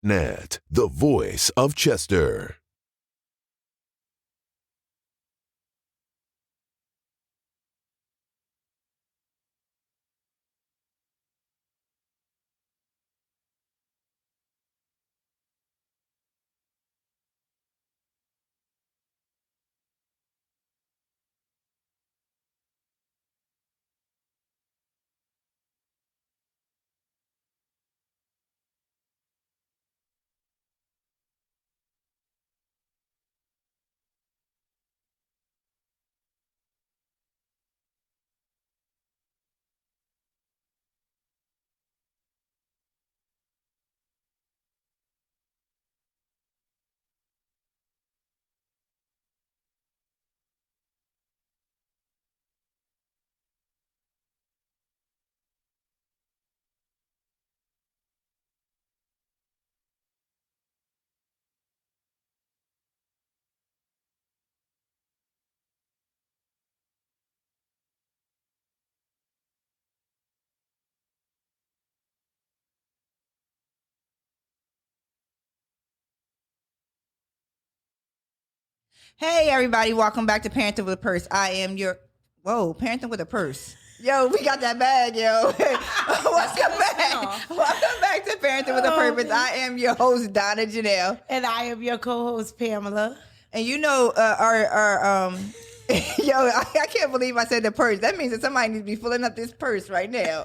Nat, the voice of Chester. Hey everybody, welcome back to Parenting with a Purse. I am your Parenting with a Purse. Yo, we got that bag, yo. Welcome back. Welcome back to Parenting with a Purpose. I am your host, Donna Janelle. And I am your co-host, Pamela. And you know, our I can't believe I said the purse. That means that somebody needs to be filling up this purse right now.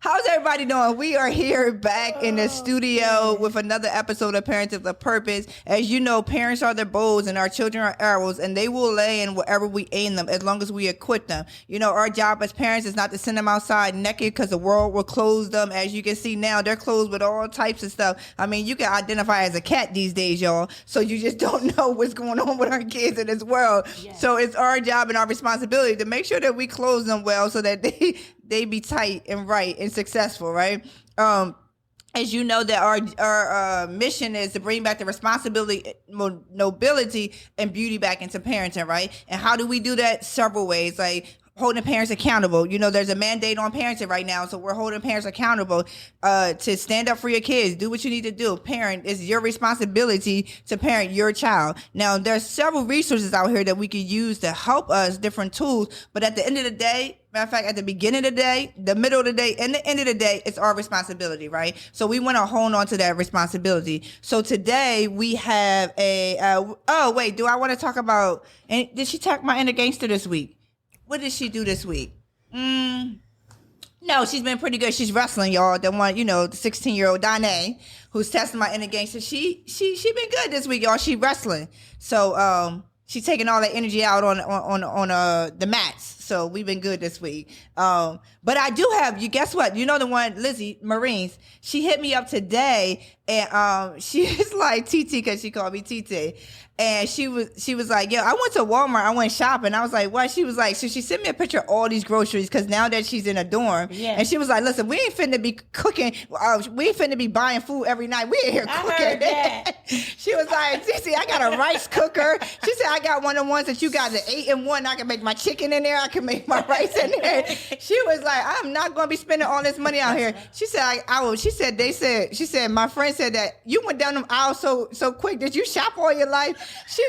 How's everybody doing? We are here back in the studio with another episode of Parenting with a Purpose. As you know, parents are the bows and our children are arrows, and they will lay in wherever we aim them as long as we equip them. You know, our job as parents is not to send them outside naked because the world will close them. As you can see now, they're closed with all types of stuff. I mean, you can identify as a cat these days, y'all. So you just don't know what's going on with our kids in this world. Yes. So it's our job and our responsibility to make sure that we close them well so that they be tight and right and successful, right? As you know, that our mission is to bring back the responsibility, nobility, and beauty back into parenting, right? And how do we do that? Several ways, like holding parents accountable. You know, there's a mandate on parenting right now, so we're holding parents accountable to stand up for your kids. Do what you need to do. Parent, it's your responsibility to parent your child. Now, there's several resources out here that we can use to help us, different tools, but at the end of the day, matter of fact, at the beginning of the day, the middle of the day, and the end of the day, it's our responsibility, right? So we want to hold on to that responsibility. So today we have do I want to talk about, and did she talk my inner gangster this week? What did she do this week? No, she's been pretty good. She's wrestling, y'all. The one, you know, the 16-year-old Danae, who's testing my inner gangster. She been good this week, y'all. She wrestling. So she's taking all that energy out on the mats. So we've been good this week. But I do have you. Guess what? You know the one, Lizzie Marines. She hit me up today, and she was like TT because she called me TT. And she was like, yo, I went to Walmart. I went shopping. I was like, what? She was like, so she sent me a picture of all these groceries because now that she's in a dorm. Yeah. And she was like, listen, we ain't finna be cooking. We ain't finna be buying food every night. We ain't here cooking. I heard that. She was like, TT, I got a rice cooker. She said, I got one of the ones that you got, the 8-in-1. I can make my chicken in there. I can make my rice in there. She was like, I'm not going to be spending all this money out here. She said, I will. She said, my friend said that you went down them aisles so quick. Did you shop all your life?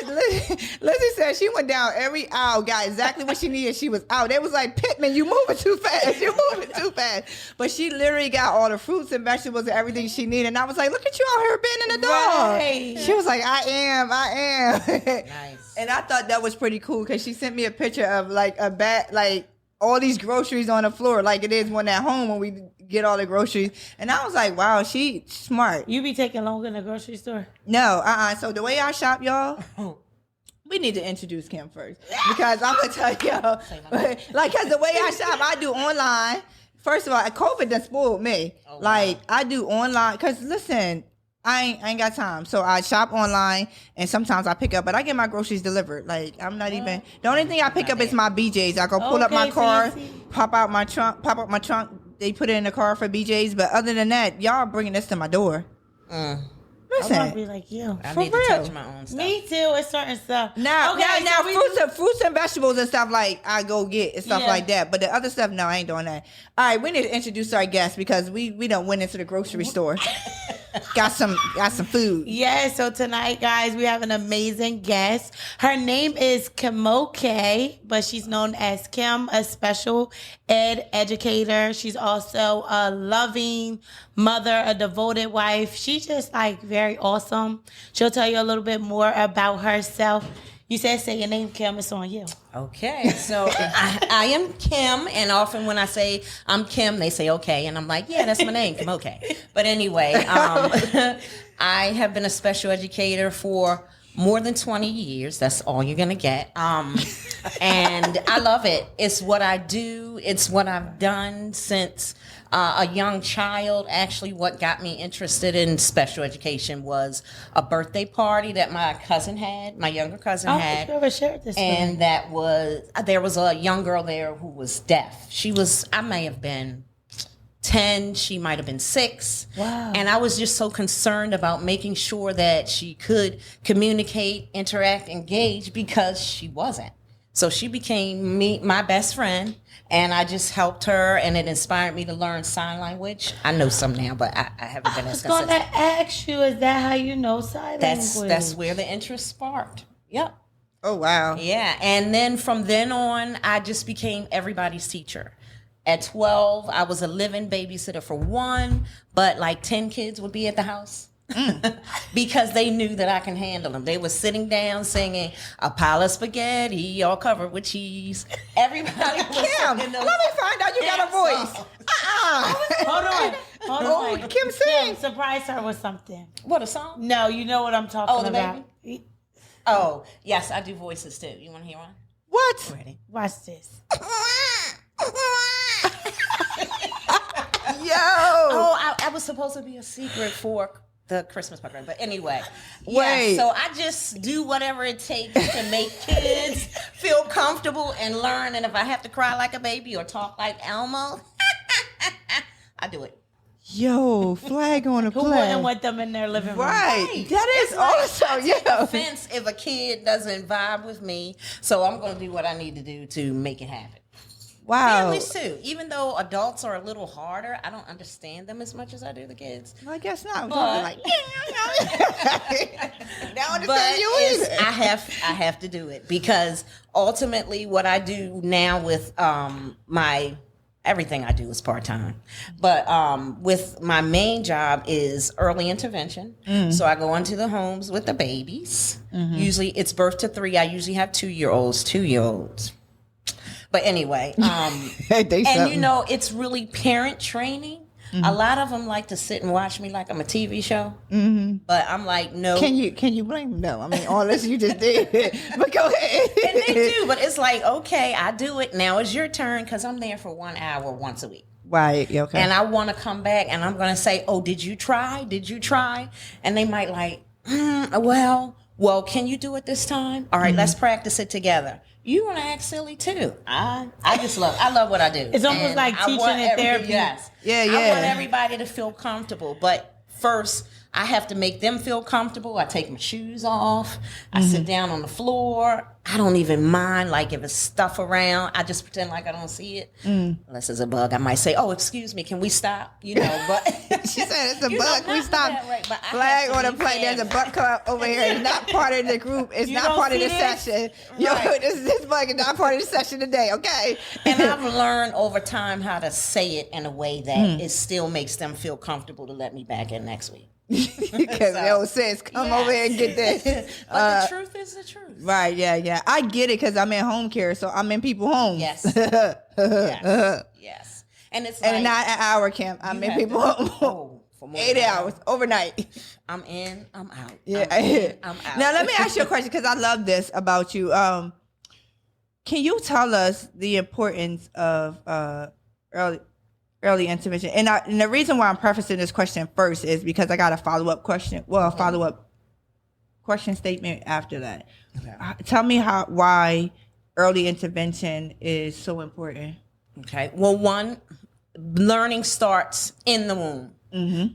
Lizzie said she went down every aisle, got exactly what she needed. She was out. It was like, Pittman, you moving too fast. You're moving too fast. But she literally got all the fruits and vegetables and everything she needed. And I was like, look at you out here being in the dog. Right. She was like, I am. Nice. And I thought that was pretty cool because she sent me a picture of like a bag, like all these groceries on the floor, like it is when at home when we get all the groceries. And I was like, wow, she's smart. You be taking longer in the grocery store? No, So the way I shop, y'all, we need to introduce Kim first. Because I'm going to tell y'all, because the way I shop, I do online. First of all, COVID done spoiled me. Oh, wow. I do online, because listen, I ain't got time. So I shop online and sometimes I pick up, but I get my groceries delivered. I'm not even, the only thing I pick up is my BJ's. I go pull up my car, pop out my trunk. They put it in the car for BJ's. But other than that, y'all bringing this to my door. Man, I Listen, want to be like you. I For need real. to touch my own stuff. Me too. It's certain stuff. now, Okay, now, so we fruits and vegetables and stuff like I go get and stuff Yeah. like that. But the other stuff, no, I ain't doing that. All right, we need to introduce our guests because we don't went into the grocery store. got some food. Yeah, so tonight, guys, we have an amazing guest. Her name is Kimoke, but she's known as Kim, a special ed educator. She's also a loving mother, a devoted wife. She's just like very awesome. She'll tell you a little bit more about herself. You said say your name, Kim. It's on you. Okay, so I am Kim, and often when I say I'm Kim, they say okay, and I'm like, yeah, that's my name, Kimoke. But anyway, I have been a special educator for more than 20 years. That's all you're gonna get. And I love it. It's what I do. It's what I've done since a young child. Actually, what got me interested in special education was a birthday party that my younger cousin had. You ever shared this? And there was a young girl there who was deaf. I may have been 10, she might have been 6. Wow. And I was just so concerned about making sure that she could communicate, interact, engage, because she wasn't. So she became my best friend, and I just helped her, and it inspired me to learn sign language. I know some now, but I haven't been as I was going consistent. to ask you, is that how you know sign language? That's where the interest sparked. Yep. Oh wow. Yeah, and then from then on, I just became everybody's teacher. At 12, I was a living babysitter for one, but like 10 kids would be at the house. Because they knew that I can handle them. They were sitting down singing a pile of spaghetti all covered with cheese. Everybody was Kim, singing let me find out you got a voice. Hold on. Kim, sing. Kim, surprise her with something. What, a song? No, you know what I'm talking the about. baby? Oh, yes, I do voices too. You want to hear one? What? Ready? Watch this. Yo. Oh, I was supposed to be a secret for the Christmas program. But anyway, Wait. yeah, so I just do whatever it takes to make kids feel comfortable and learn. And if I have to cry like a baby or talk like Elmo, I do it. Yo, flag on the Who play. wouldn't want them in their living room? Right. That is awesome. Yeah. Offense if a kid doesn't vibe with me. So I'm going to do what I need to do to make it happen. Wow. Families too. Even though adults are a little harder, I don't understand them as much as I do the kids. Well, I guess not. But- Like, now I understand you either. I have to do it because ultimately what I do now with everything I do is part-time. But with my main job is early intervention. So I go into the homes with the babies. Usually it's birth to 3. I usually have 2-year-olds. But anyway, and you know, it's really parent training. A lot of them like to sit and watch me like I'm a TV show. But I'm like, no. Can you blame them? No, I mean, all this you just did. But go ahead. And they do, but it's like, okay, I do it. Now it's your turn because I'm there for 1 hour once a week. Right. Okay. And I want to come back and I'm going to say, oh, did you try? Did you try? And they might like, well, can you do it this time? All right, let's practice it together. You want to act silly too. I love what I do. It's almost And like I teaching want in therapy. Yes. Yeah, I yeah. want everybody to feel comfortable. But first, I have to make them feel comfortable. I take my shoes off. I sit down on the floor. I don't even mind, like, if it's stuff around. I just pretend like I don't see it. Unless it's a bug, I might say, oh, excuse me, can we stop? You know, but... She said it's a You know, bug. We not stop. that way, but I Flag have to on the be plate. There's a butt club over here. It's not part of the group. It's You not don't part of see the this? session. Yo, Right. this bug is not part of the session today, okay? And I've learned over time how to say it in a way that it still makes them feel comfortable to let me back in next week. Because yo sis, come over here and get this. But the truth is the truth. Right, yeah. I get it because I'm in home care, so I'm in people's homes. Yes. Yes. And it's like... And not an hour camp. I'm you in have to- people's home. Oh, for more 8 than an hour. hours, overnight. I'm in, I'm out. Yeah. I'm in, I'm out. Now let me ask you a question because I love this about you. Can you tell us the importance of early intervention? And the reason why I'm prefacing this question first is because I got a follow-up question. Well, a follow-up question statement after that. Okay. Tell me why early intervention is so important. Okay. Well, one, learning starts in the womb.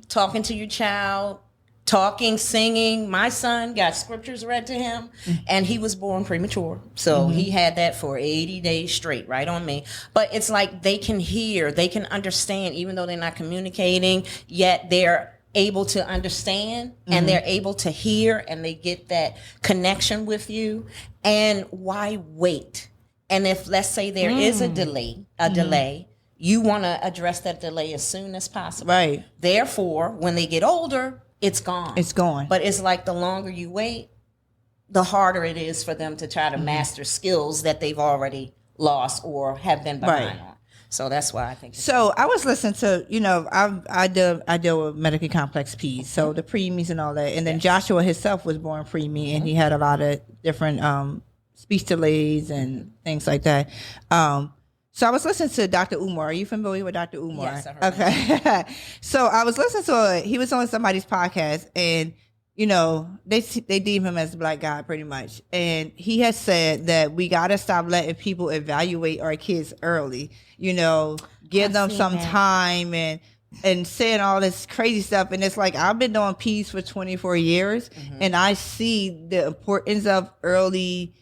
Talking to your child, talking, singing. My son got scriptures read to him, and he was born premature. So he had that for 80 days straight, right on me. But it's like they can hear, they can understand, even though they're not communicating, yet they're able to understand and they're able to hear, and they get that connection with you. And why wait? And if, let's say, there is a delay, you want to address that delay as soon as possible. Right. Therefore, when they get older, it's gone. It's gone. But it's like the longer you wait, the harder it is for them to try to master skills that they've already lost or have been behind on. So that's why I think. So I was listening to, I deal with medically complex peds, so the preemies and all that. And then Joshua himself was born preemie, and he had a lot of different speech delays and things like that. So I was listening to Dr. Umar. Are you familiar with Dr. Umar? Yes, I heard Okay. So I was listening to it. He was on somebody's podcast, and they deem him as a black guy pretty much. And he has said that we got to stop letting people evaluate our kids early. Give them some time and saying all this crazy stuff. And it's like, I've been doing peace for 24 years, and I see the importance of early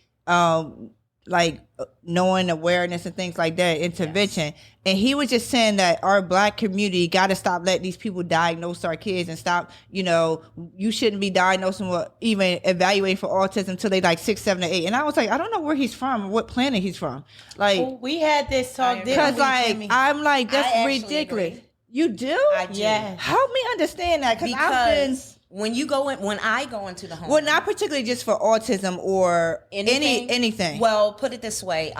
knowing awareness and things like that, intervention. Yes. And he was just saying that our black community got to stop letting these people diagnose our kids and stop, you shouldn't be diagnosing or even evaluating for autism until they like 6, 7, or 8. And I was like, I don't know where he's from or what planet he's from. Like, we had this talk. Because I'm like, that's ridiculous. Agree. You do? I do. Yeah. Help me understand that, because I've been... When I go into the home. Well, not particularly just for autism or anything. Well, put it this way.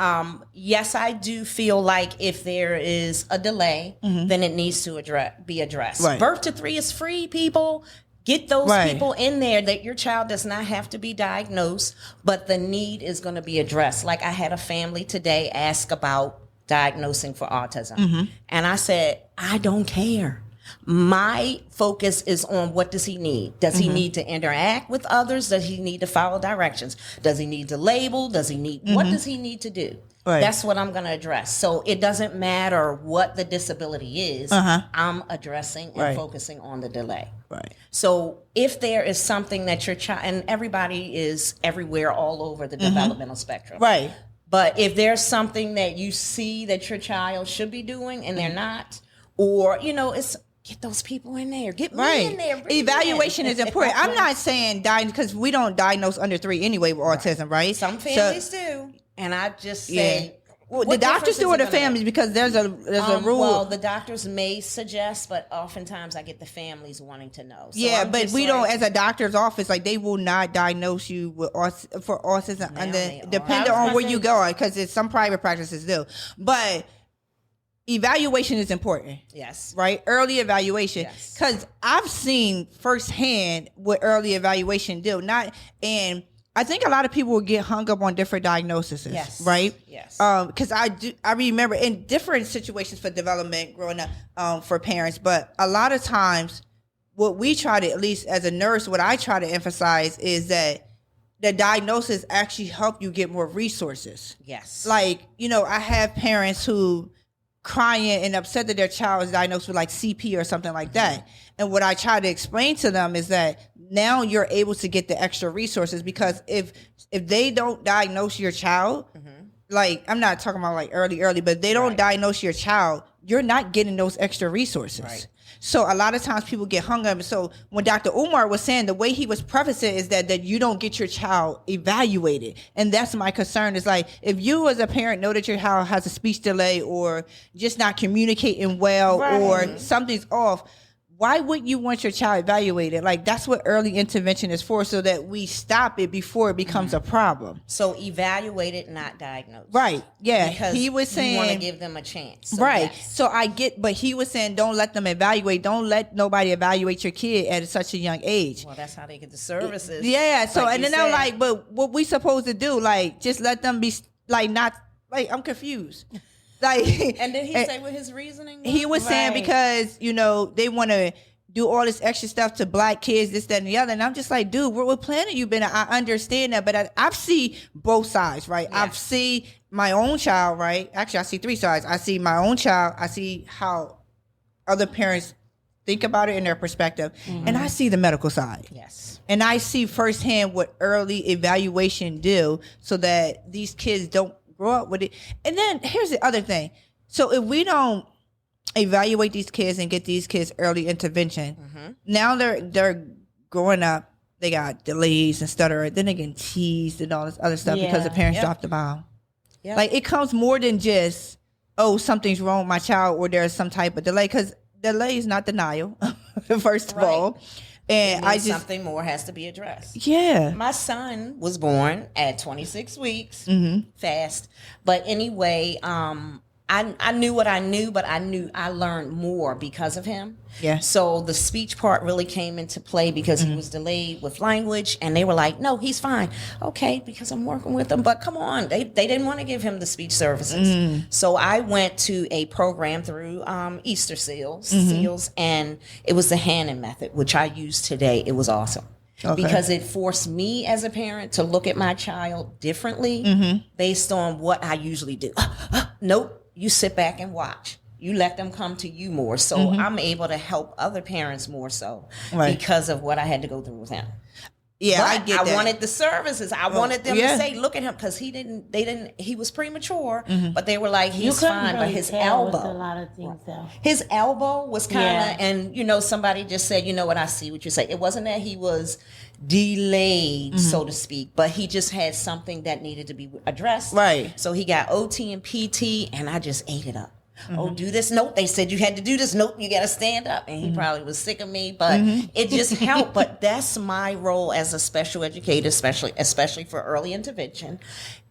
Yes, I do feel like if there is a delay, then it needs to be addressed. Right. Birth to 3 is free, people. Get those people in there that your child does not have to be diagnosed, but the need is going to be addressed. Like, I had a family today ask about diagnosing for autism. And I said, I don't care. My focus is on what does he need? Does he need to interact with others? Does he need to follow directions? Does he need to label? Does he need, what does he need to do? Right. That's what I'm going to address. So it doesn't matter what the disability is. I'm addressing and focusing on the delay. Right. So if there is something that your child, and everybody is everywhere all over the developmental spectrum. Right. But if there's something that you see that your child should be doing and they're not, or, it's, get those people in there. Get me in there. Evaluation is important. I'm not saying because we don't diagnose under 3 anyway with autism, right? Some families do. And I just say... Well, the doctors do it the families because there's a rule. Well, the doctors may suggest, but oftentimes I get the families wanting to know. So but we don't, as a doctor's office, like they will not diagnose you for autism, depending on where you go, because some private practices do. But evaluation is important. Yes. Right? Early evaluation. Because I've seen firsthand what early evaluation do. And I think a lot of people will get hung up on different diagnoses. Yes. Right? Yes. Because I remember in different situations for development growing up for parents, but a lot of times what we try to, at least as a nurse, what I try to emphasize is that the diagnosis actually help you get more resources. Yes. Like, I have parents who crying and upset that their child is diagnosed with like CP or something like that. And what I try to explain to them is that now you're able to get the extra resources, because if they don't diagnose your child, like, I'm not talking about like early, but if they don't diagnose your child, you're not getting those extra resources. Right. So a lot of times people get hung up. So when Dr. Umar was saying, the way he was prefacing is that you don't get your child evaluated. And that's my concern, is like, if you as a parent know that your child has a speech delay or just not communicating well or something's off, why wouldn't you want your child evaluated? Like, that's what early intervention is for, so that we stop it before it becomes a problem. So evaluated, not diagnosed. Right. Yeah. Because he was saying, you want to give them a chance. So right. Yes. So I get, but he was saying, don't let them evaluate. Don't let nobody evaluate your kid at such a young age. Well, that's how they get the services. Yeah. So, like, and then I'm like, but what we supposed to do? Like, just let them be, like, not, like, I'm confused. Like, and did he say what his reasoning was? He was saying because, they want to do all this extra stuff to black kids, this, that, and the other. And I'm just like, dude, what planet you been? I understand that, but I see both sides, right? Yeah. I see my own child, right? Actually, I see 3 sides. I see my own child. I see how other parents think about it in their perspective. And I see the medical side. Yes. And I see firsthand what early evaluation do so that these kids don't grow up with it. And then here's the other thing. So if we don't evaluate these kids and get these kids early intervention, now they're growing up, they got delays and stutter, then they're getting teased and all this other stuff because the parents dropped the ball. Yeah. Like, it comes more than just, oh, something's wrong with my child or there's some type of delay, because delay is not denial, first of all. And I just, something more has to be addressed. Yeah. My son was born at 26 weeks, fast. But anyway, I knew what I knew, but I learned more because of him. Yeah. So the speech part really came into play because he was delayed with language, and they were like, "No, he's fine." Okay, because I'm working with him, but come on, they didn't want to give him the speech services. So I went to a program through Easter Seals, and it was the Hannon method, which I use today. It was awesome. Okay. Because it forced me as a parent to look at my child differently based on what I usually do. Nope. You sit back and watch. You let them come to you more. So I'm able to help other parents more so because of what I had to go through with him. Yeah, but I get that. I wanted the services. I wanted them to say, look at him, because he was premature, but they were like, he's fine, really but his tell with elbow. a lot of things, though. His elbow was kind of, and somebody just said, you know what, I see what you're saying. It wasn't that he was delayed, so to speak, but he just had something that needed to be addressed. Right. So he got OT and PT, and I just ate it up. Oh, do this. Nope, they said you had to do this. Nope, you got to stand up. And he probably was sick of me, but it just helped. But that's my role as a special educator, especially for early intervention,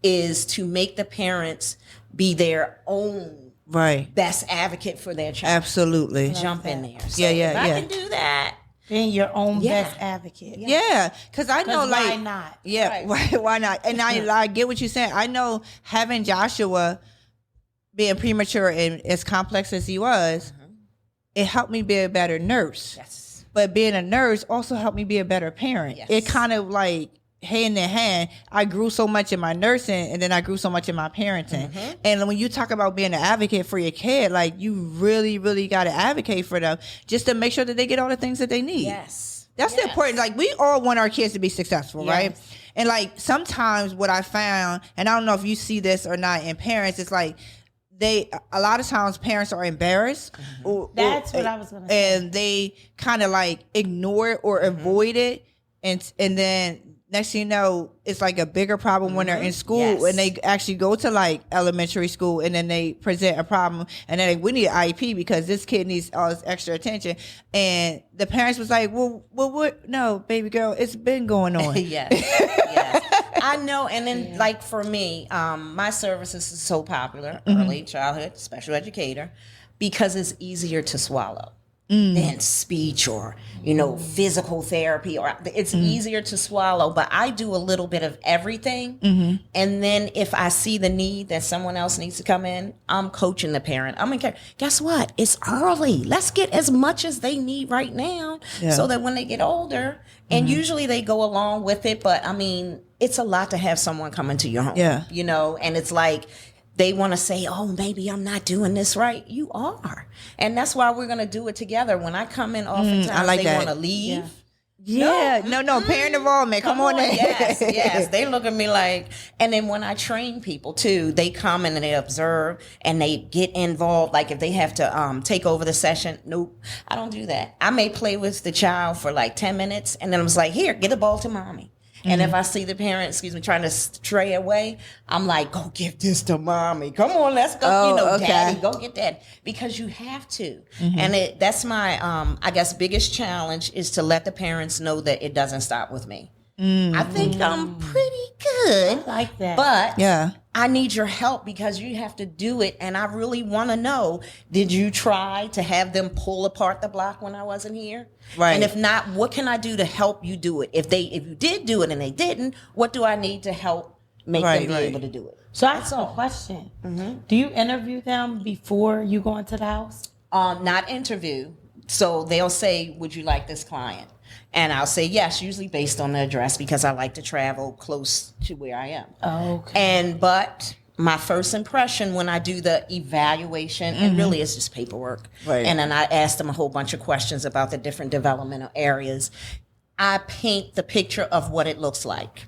is to make the parents be their own best advocate for their child. Absolutely. Jump in there. So if I can do that. Being your own best advocate. Yeah, because I know, like, why not? Yeah, why not? And I get what you're saying. I know having Joshua being premature and as complex as he was, it helped me be a better nurse. Yes. But being a nurse also helped me be a better parent. Yes. It kind of like hand in hand. I grew so much in my nursing, and then I grew so much in my parenting. And when you talk about being an advocate for your kid, like, you really, really got to advocate for them just to make sure that they get all the things that they need. Yes. That's the important. Like, we all want our kids to be successful, right? And like, sometimes what I found, and I don't know if you see this or not in parents, it's like, a lot of times parents are embarrassed. That's what I was going to say. And they kind of like ignore it or avoid it. And then next thing you know, it's like a bigger problem when they're in school and they actually go to like elementary school, and then they present a problem, and then we need an IEP because this kid needs all this extra attention. And the parents was like, well, what? No, baby girl, it's been going on. Yes. I know. And then, like, for me, my services is so popular, early childhood special educator, because it's easier to swallow than speech or, physical therapy, or it's easier to swallow. But I do a little bit of everything. And then if I see the need that someone else needs to come in, I'm coaching the parent. I'm like, guess what? It's early. Let's get as much as they need right now so that when they get older, and usually they go along with it. But I mean, it's a lot to have someone come into your home, and it's like, they want to say, oh, maybe I'm not doing this right. You are. And that's why we're going to do it together. When I come in, oftentimes they want to leave. Yeah. No, parent involvement. Come on in. Yes. They look at me like, and then when I train people too, they come in and they observe and they get involved. Like, if they have to take over the session, nope, I don't do that. I may play with the child for like 10 minutes, and then I'm like, here, get the ball to mommy. And if I see the parent, trying to stray away, I'm like, go give this to mommy. Come on, let's go. Daddy, go get that. Because you have to. And that's my, I guess, biggest challenge is to let the parents know that it doesn't stop with me. I think I'm pretty good. I like that. But I need your help, because you have to do it. And I really want to know, did you try to have them pull apart the block when I wasn't here? Right. And if not, what can I do to help you do it? If you did do it and they didn't, what do I need to help make them be able to do it? So I have a question. Do you interview them before you go into the house? Not interview. So they'll say, would you like this client? And I'll say yes, usually based on the address, because I like to travel close to where I am. Oh, okay. But my first impression when I do the evaluation, and really it's just paperwork. Right. And then I ask them a whole bunch of questions about the different developmental areas. I paint the picture of what it looks like.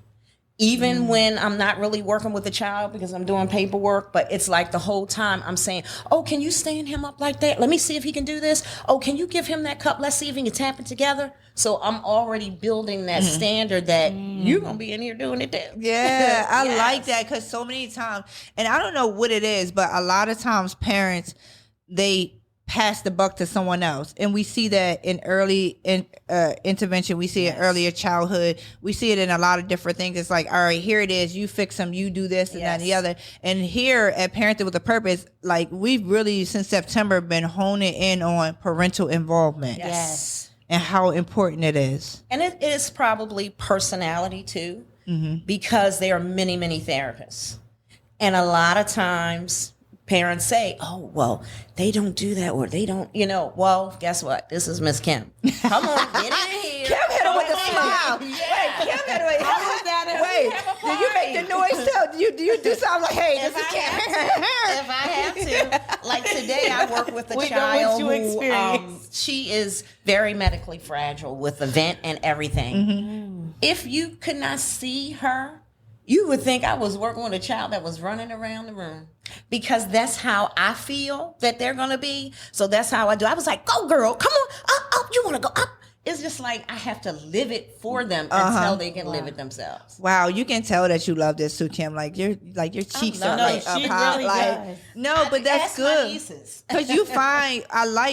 Even when I'm not really working with the child because I'm doing paperwork, but it's like the whole time I'm saying, oh, can you stand him up like that? Let me see if he can do this. Oh, can you give him that cup? Let's see if he can tap it together. So I'm already building that standard that you're going to be in here doing it too. Yeah, I like that because so many times, and I don't know what it is, but a lot of times parents, they pass the buck to someone else, and we see that in early intervention. We see it earlier childhood. We see it in a lot of different things. It's like, all right, here it is. You fix them. You do this and that and the other. And here at Parenting with a Purpose, like we've really since September been honing in on parental involvement. Yes. And how important it is. And it is probably personality too, because there are many, many therapists. And a lot of times parents say, oh, well, they don't do that, or they don't, well, guess what? This is Miss Kim. Come on, get in here. Kim hit her with a smile. Wait, Kim hit her with Wait, do you make the noise too? Do you do something like, hey, this is Kim? If I have to. Like today, I work with a child who, she is very medically fragile with the vent and everything. If you could not see her, you would think I was working with a child that was running around the room, because that's how I feel that they're going to be. So that's how I do. I was like, go girl, come on, up, you want to go up. It's just like I have to live it for them until they can live it themselves. Wow, you can tell that you love this too, Kim. Like your cheeks are like up high. Really like does. but that's good. Because you find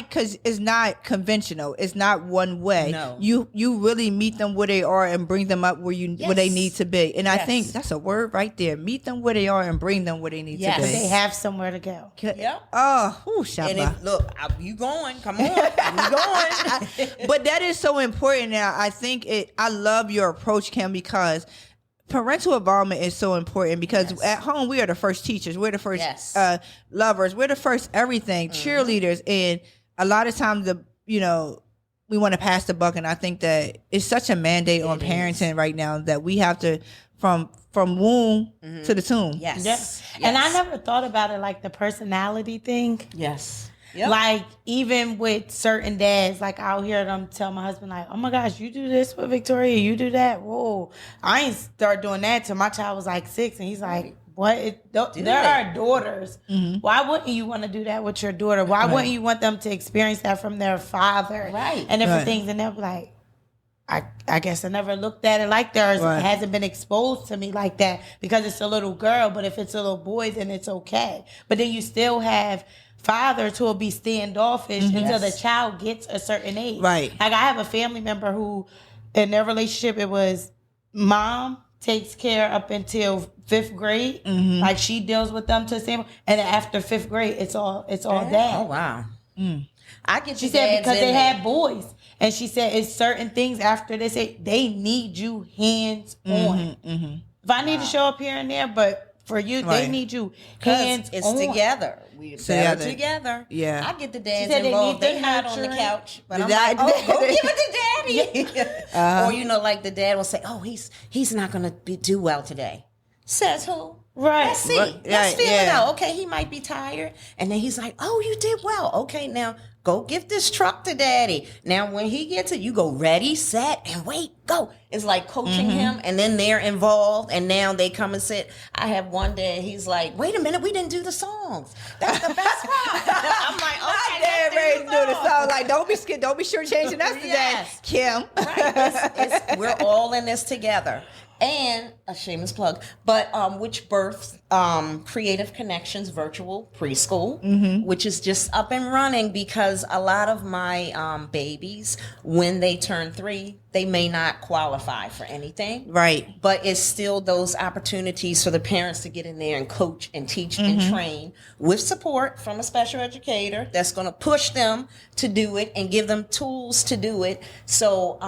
because it's not conventional. It's not one way. No. You really meet them where they are and bring them up where they need to be. And I think that's a word right there. Meet them where they are and bring them where they need to be. They have somewhere to go. Yep. Oh, Shabba. And look, you going? Come on, you going? But that is so important now. I think I love your approach, Kim, because parental involvement is so important, because at home we are the first teachers, we're the first lovers, we're the first everything, cheerleaders, and a lot of times we want to pass the buck, and I think that it's such a mandate on parenting right now that we have to from womb to the tomb. Yes. And I never thought about it like the personality thing. Yes. Yep. Like, even with certain dads, like I'll hear them tell my husband, like, oh my gosh, you do this with Victoria, you do that. Whoa. I ain't start doing that till my child was like 6. And he's like, what? There are daughters. Why wouldn't you want to do that with your daughter? Why wouldn't you want them to experience that from their father? Right. And different things. And they'll be like, I guess I never looked at it like that. It hasn't been exposed to me like that, because it's a little girl. But if it's a little boy, then it's okay. But then you still have fathers who will be standoffish until the child gets a certain age. Right. Like I have a family member who, in their relationship, it was mom takes care up until 5th grade. Like she deals with them to the same, and then after 5th grade, it's all dad. Oh wow. I get. She said because they had boys, and she said it's certain things after they say they need you hands on. If I need to show up here and there, but for you, they need you hands on. It's together. We're together. Yeah. I get the dads said involved. They hide on the couch, but I'm like, go give it to daddy. Or like the dad will say, oh, he's not going to do well today. Says who? Right. Let's see. Let's feel it out. Okay, he might be tired. And then he's like, oh, you did well. Okay, now go give this truck to daddy. Now when he gets it, you go ready, set, and wait, go. It's like coaching him, and then they're involved, and now they come and sit. I have one day, he's like, wait a minute, we didn't do the songs. That's the best part. I'm like, okay, Dad ready to do the song. Like, don't be scared. Don't be sure changing us today, Kim. Right. We're all in this together. And a shameless plug, but which births Creative Connections Virtual Preschool, which is just up and running, because a lot of my babies, when they turn 3, they may not qualify for anything. Right. But it's still those opportunities for the parents to get in there and coach and teach and train with support from a special educator that's going to push them to do it and give them tools to do it. So,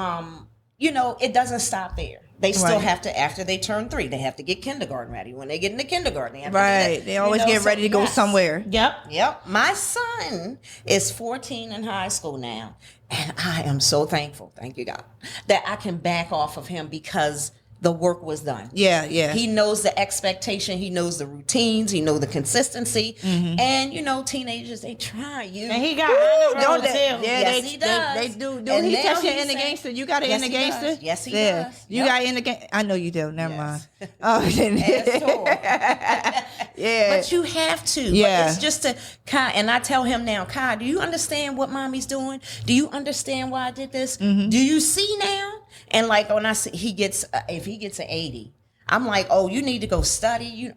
it doesn't stop there. They still have to, after they turn 3, they have to get kindergarten ready. When they get into kindergarten, they have to do that. They always get ready to go somewhere. Yep. My son is 14 in high school now, and I am so thankful, thank you God, that I can back off of him, because the work was done. Yeah, yeah. He knows the expectation. He knows the routines. He knows the consistency. And, teenagers, they try you. And he got honor roll too. Yeah, Yes, he does. They do. Do And he now test you he's in the saying- gangster? You got it Yes, in the he gangster? does. Yes, he Yeah. does. You Yep. got in the gang. I know you do. Never Yes. mind. Oh, yeah. But you have to. Yeah. But it's just to Kai, and I tell him now, Kai, do you understand what mommy's doing? Do you understand why I did this? Mm-hmm. Do you see now? And like when I see if he gets an 80, I'm like, oh, you need to go study.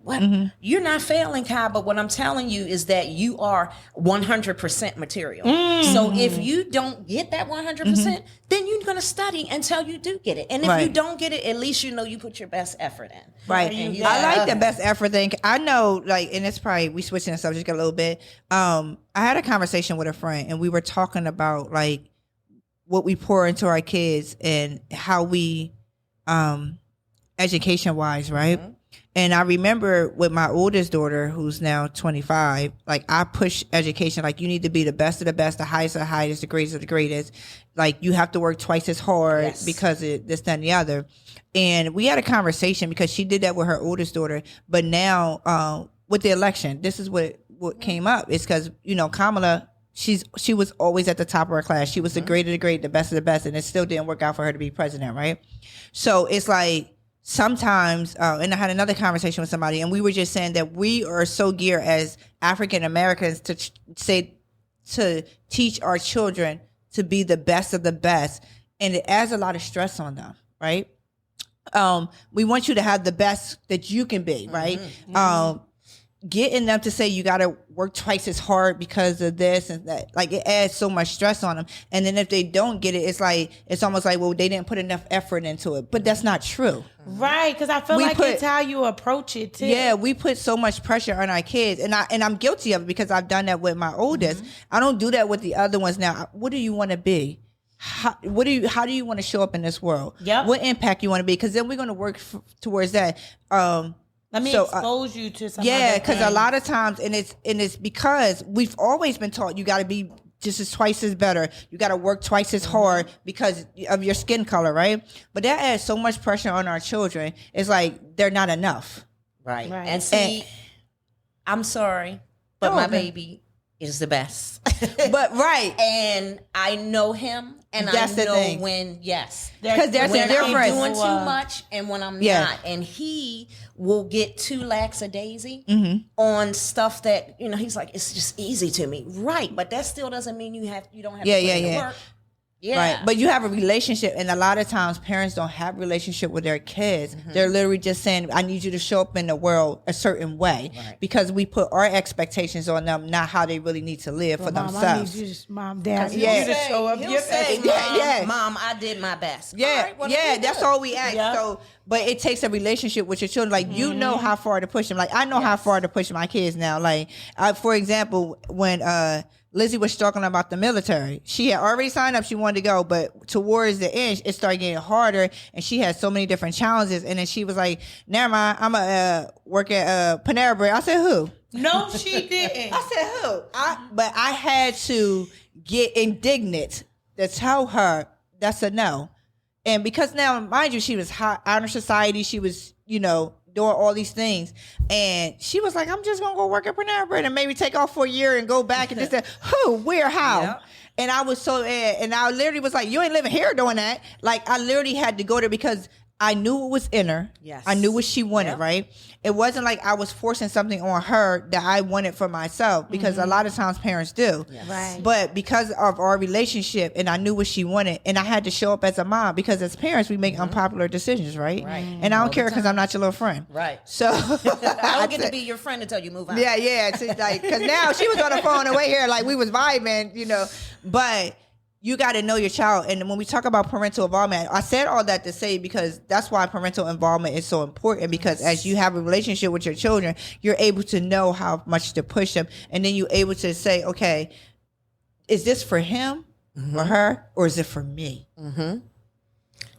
You're not failing, Kai, but what I'm telling you is that you are 100% material. So if you don't get that 100%, then you're going to study until you do get it. And if you don't get it, at least you know you put your best effort in. Right. And you I like got the it. best effort thing. I know, like, and it's probably, we switching the subject a little bit. I had a conversation with a friend and we were talking about like what we pour into our kids and how we, education wise, right? And I remember with my oldest daughter, who's now 25, like I push education, like you need to be the best of the best, the highest of the highest, the greatest of the greatest. Like you have to work twice as hard because of this, that, and the other. And we had a conversation because she did that with her oldest daughter. But now with the election, this is what came up. It's because, Kamala, she was always at the top of her class. She was the great of the great, the best of the best. And it still didn't work out for her to be president, right? So it's like, sometimes, and I had another conversation with somebody, and we were just saying that we are so geared as African Americans to teach our children to be the best of the best, and it adds a lot of stress on them, right? We want you to have the best that you can be, right? Getting them to say you got to work twice as hard because of this and that, like it adds so much stress on them. And then if they don't get it, it's almost like, well, they didn't put enough effort into it. But that's not true. Right, because I feel it's how you approach it too. Yeah, we put so much pressure on our kids, and I'm guilty of it because I've done that with my oldest. I don't do that with the other ones now. What do you want to be? How do you want to show up in this world? Yep. What impact you want to be? Because then we're going to work towards that. Let me expose you to some. Yeah, because a lot of times, and it's because we've always been taught you got to be just as twice as better. You got to work twice as hard because of your skin color, right? But that adds so much pressure on our children. It's like they're not enough. Right. And see, I'm sorry, but my baby is the best. But and I know him, and that's I know the thing. because there's a difference. I'm doing too much and when I'm not, and he will get too lackadaisy on stuff that he's like, it's just easy to me, right? But that still doesn't mean you don't have to put in the work. Yeah. Right. But you have a relationship, and a lot of times parents don't have a relationship with their kids. They're literally just saying, I need you to show up in the world a certain way because we put our expectations on them, not how they really need to live for themselves. I need you to, Mom, Dad, I need you to show up. He'll say, Mom, I did my best. Yeah, that's all we ask. Yep. So, but it takes a relationship with your children. Like, you know how far to push them. Like, I know how far to push my kids now. Like, for example, when Lizzie was talking about the military, she had already signed up. She wanted to go, but towards the end, it started getting harder, and she had so many different challenges. And then she was like, "Never mind, I'm gonna work at Panera Bread." I said, "Who?" No, she didn't. I said, "Who?" But I had to get indignant to tell her that's a no. And because now, mind you, she was high honor society. She was, doing all these things. And she was like, I'm just going to go work at Panera Bread and maybe take off for a year and go back and just say, who, where, how? Yeah. And I was so, and I literally was like, you ain't living here doing that. Like, I literally had to go there because I knew what was in her. Yes. I knew what she wanted, right? It wasn't like I was forcing something on her that I wanted for myself, because a lot of times parents do. Yes. Right. But because of our relationship, and I knew what she wanted, and I had to show up as a mom, because as parents we make unpopular decisions, right? Right. And I don't care because I'm not your little friend. Right. So I don't get to be your friend until you move out. Yeah. It's like, because now she was on the phone away here, like we was vibing, but you got to know your child. And when we talk about parental involvement, I said all that to say because that's why parental involvement is so important, because as you have a relationship with your children, you're able to know how much to push them. And then you're able to say, okay, is this for him or her, or is it for me? Mm-hmm.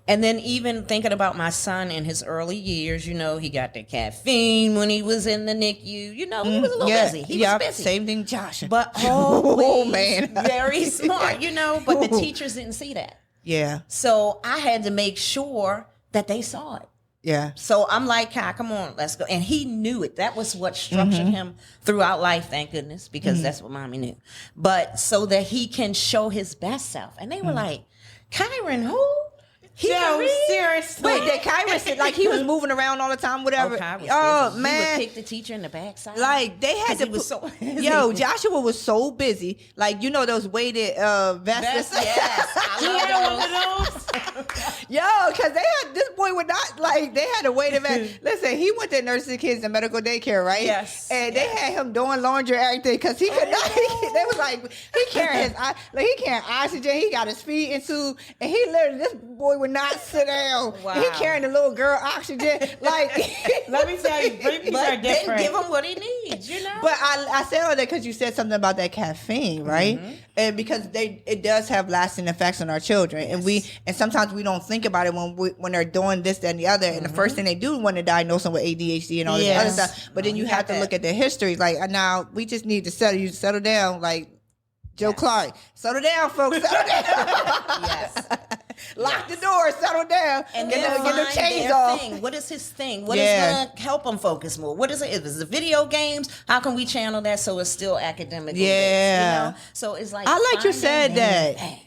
And then even thinking about my son in his early years, he got the caffeine when he was in the NICU. He was a little busy. He was busy. Same thing, Josh. But always man. very smart, but the teachers didn't see that. Yeah. So I had to make sure that they saw it. Yeah. So I'm like, Kai, come on, let's go. And he knew it. That was what structured him throughout life, thank goodness, because that's what mommy knew. But so that he can show his best self. And they were like, Kyron, who? Seriously. Wait, that Kyron like he was moving around all the time, whatever. He Man, would kick the teacher in the backside. like they had to. he was so busy. Yo, Joshua was so busy. Like those weighted vests. Yes, You had one of those? Yo, because they had this boy would not like they had a weighted vest. Listen, he went to nursing kids in medical daycare, right? Yes. And they had him doing laundry and everything because he could not. They was like he carrying he carrying oxygen. He got his feet into, and he literally this boy would not sit down. Wow. He carrying the little girl oxygen. Like Let me tell you, babies are but then different. give him what he needs, But I said all that because you said something about that caffeine, right? And because it does have lasting effects on our children, and sometimes we don't think about it when they're doing this, that, and the other. And the first thing they do when they diagnose them with ADHD and all this other stuff. But then you have to look at the history. Like now, we just need to settle down, like Joe Clark. Settle down, folks. Settle down. Yes. Lock the door. Settle down. And get then the find chains their off. thing. What is his thing? What is going to help him focus more? What is it? If it's the video games, how can we channel that so it's still academically based, So it's like I like you finding said that. Hey.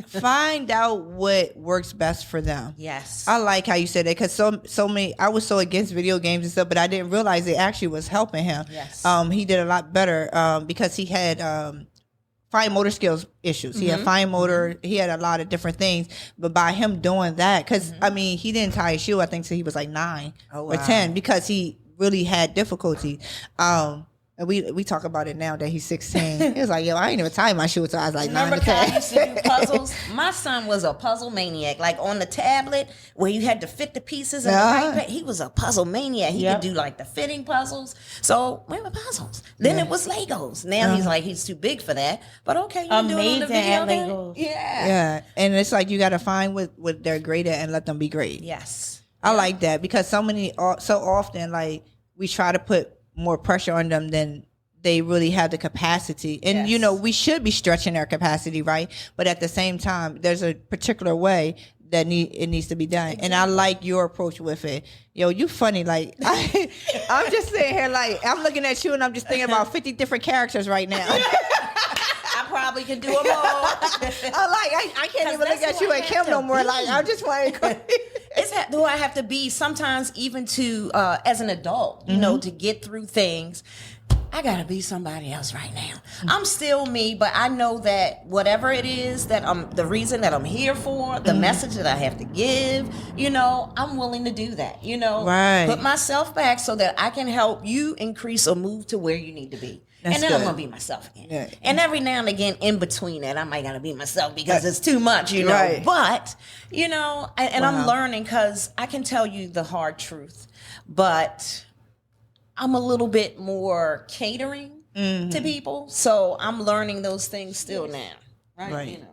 Find out what works best for them. Yes. I like how you said that because so many. I was so against video games and stuff, but I didn't realize it actually was helping him. Yes. He did a lot better because he had fine motor skills issues. He had fine motor. He had a lot of different things. But by him doing that, because I mean, he didn't tie his shoe. I think so. He was like 9 or 10 because he really had difficulty. And we talk about it now that he's 16. He was like, yo, I ain't even tied my shoe until I was like 9 Remember to 10. how I used to do puzzles? My son was a puzzle maniac. Like on the tablet where you had to fit the pieces in the right place. He was a puzzle maniac. He could do like the fitting puzzles. So where were puzzles? Then it was Legos. Now he's too big for that. But okay, you do it on the Amazing video at game. Legos. Yeah. And it's like you got to find what they're great at and let them be great. Yes. I like that because so often like we try to put more pressure on them than they really have the capacity. And, we should be stretching their capacity, right? But at the same time, there's a particular way that it needs to be done. Exactly. And I like your approach with it. Yo, you funny. Like, I'm just sitting here like, I'm looking at you and I'm just thinking about 50 different characters right now. I probably can do them all. I can't even look at you and Kim no more. Like, I'm just like... who I have to be sometimes even to, as an adult, you know, to get through things. I gotta be somebody else right now. I'm still me, but I know that whatever it is that the reason that I'm here for, the message that I have to give, I'm willing to do that, Right. Put myself back so that I can help you increase or move to where you need to be. That's and then good. I'm gonna be myself again. Yeah. And every now and again in between that, I might gotta be myself because it's too much, Right. But, I'm learning because I can tell you the hard truth, but I'm a little bit more catering to people, so I'm learning those things still now. Right.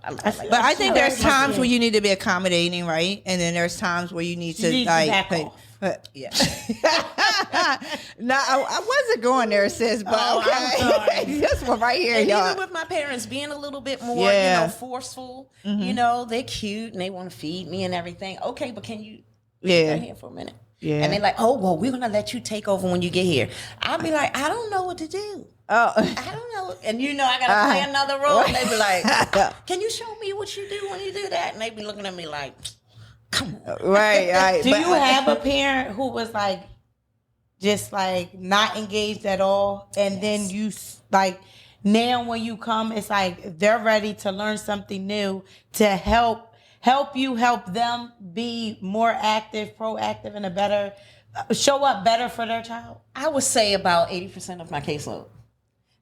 I like But I think there's times where you need to be accommodating, right? And then there's times where you need to back off. Yeah. No, I wasn't going there, sis, but okay. This one right here, And y'all. even with my parents being a little bit more, forceful, they're cute and they want to feed me and everything. Okay, but can you sit right here for a minute? Yeah. And they're like, oh, well, we're going to let you take over when you get here. I'll be like, I don't know what to do. Oh. I don't know. And I got to play another role. And they be like, can you show me what you do when you do that? And they be looking at me like, come on. Right. Do you have a parent who was like, just like not engaged at all? And then you like, now when you come, it's like they're ready to learn something new to help you help them be more active, proactive, and show up better for their child? I would say about 80% of my caseload.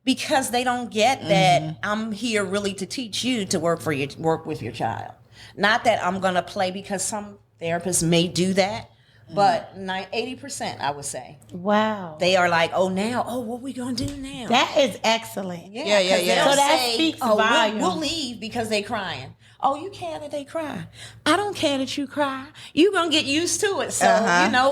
Because they don't get that I'm here really to teach you to work with your child. Not that I'm going to play, because some therapists may do that, but 80% I would say. Wow. They are like, what we going to do now? That is excellent. Yeah. So that speaks volumes. We'll leave because they crying. Oh, you care that they cry? I don't care that you cry. You're going to get used to it. So,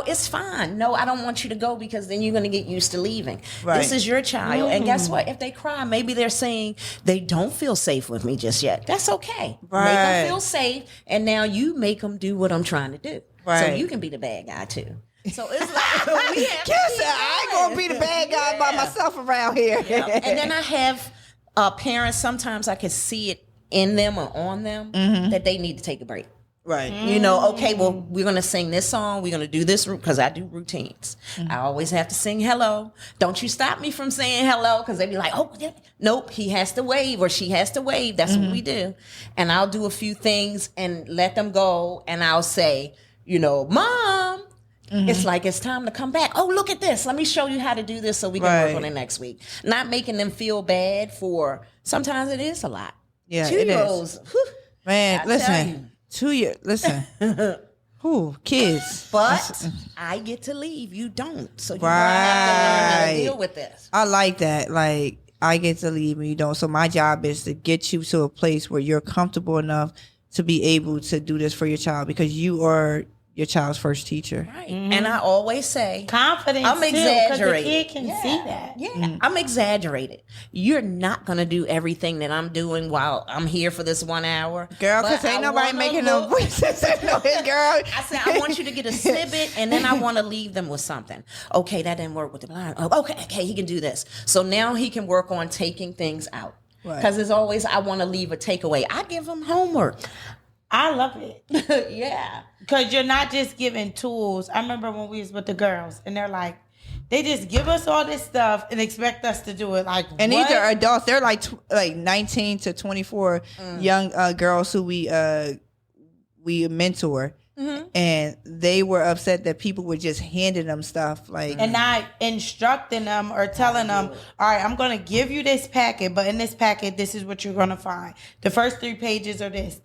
it's fine. No, I don't want you to go because then you're going to get used to leaving. Right. This is your child. And guess what? If they cry, maybe they're saying they don't feel safe with me just yet. That's okay. Right. Make them feel safe. And now you make them do what I'm trying to do. Right. So you can be the bad guy too. So it's like we have I ain't gonna be the bad guy by myself around here. Yeah. And then I have parents, sometimes I can see it in them or on them that they need to take a break. Right. You know, okay, well, we're going to sing this song. We're going to do this because I do routines. I always have to sing hello. Don't you stop me from saying hello because they be like, oh, nope, he has to wave or she has to wave. That's what we do. And I'll do a few things and let them go. And I'll say, you know, Mom, it's like it's time to come back. Oh, look at this. Let me show you how to do this so we can work on it next week. Not making them feel bad for, sometimes it is a lot. Yeah, 2-year-olds. Whew, man, I tell listen. you. 2 years. Listen. Who kids? But I get to leave. You don't. So you have to learn how to deal with this. I like that. Like, I get to leave and you don't. So my job is to get you to a place where you're comfortable enough to be able to do this for your child because you are your child's first teacher. Right. And I always say confidence. I'm exaggerating. The kid can see that. Yeah. I'm exaggerated. You're not gonna do everything that I'm doing while I'm here for this 1 hour. Girl, because ain't nobody making no voices. No, girl. I said I want you to get a snippet and then I want to leave them with something. Okay, that didn't work with the blind. Oh, okay, he can do this. So now he can work on taking things out. Because there's always I want to leave a takeaway. I give him homework. I love it. Yeah. Because you're not just giving tools. I remember when we was with the girls, and they're like, they just give us all this stuff and expect us to do it. Like, and what? these are adults. They're like 19 to 24 young girls who we mentor. And they were upset that people were just handing them stuff like and not instructing them or telling them, all right, I'm going to give you this packet, but in this packet, this is what you're going to find. The first 3 pages are this.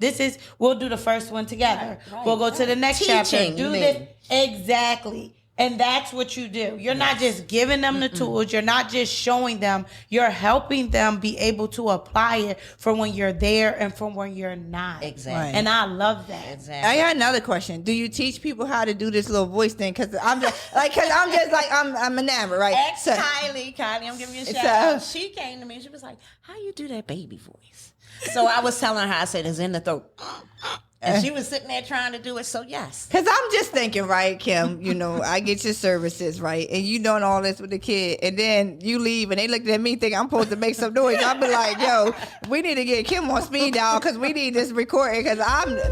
We'll do the first one together. We'll go to the next chapter. Do this. Exactly. And that's what you do. You're not just giving them the tools. You're not just showing them. You're helping them be able to apply it for when you're there and for when you're not. Exactly. Right. And I love that. Exactly. I got another question. Do you teach people how to do this little voice thing? Because I'm just like, I'm enamored, right? Kylie, I'm giving you a shout out. She came to me and she was like, how you do that baby voice? So I was telling her, I said, it's in the throat. And she was sitting there trying to do it, so yes. Because I'm just thinking, right, Kim, you know, I get your services, right? And you doing all this with the kid. And then you leave and they look at me thinking I'm supposed to make some noise. I'll be like, yo, we need to get Kim on speed dial because we need this recording. Because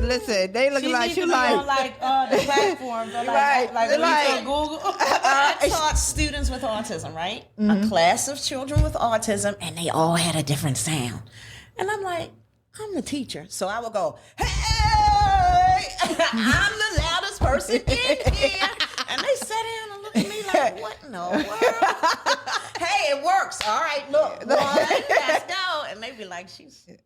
listen, they looking like you like. On the platform. Right. Like Google. I taught students with autism, right? A class of children with autism, and they all had a different sound. And I'm like, I'm the teacher. So I would go, hey, I'm the loudest person in here. And they sat down and looked at me like, what in the world? Hey, it works. All right, look, one, let's go. And they be like, she's... They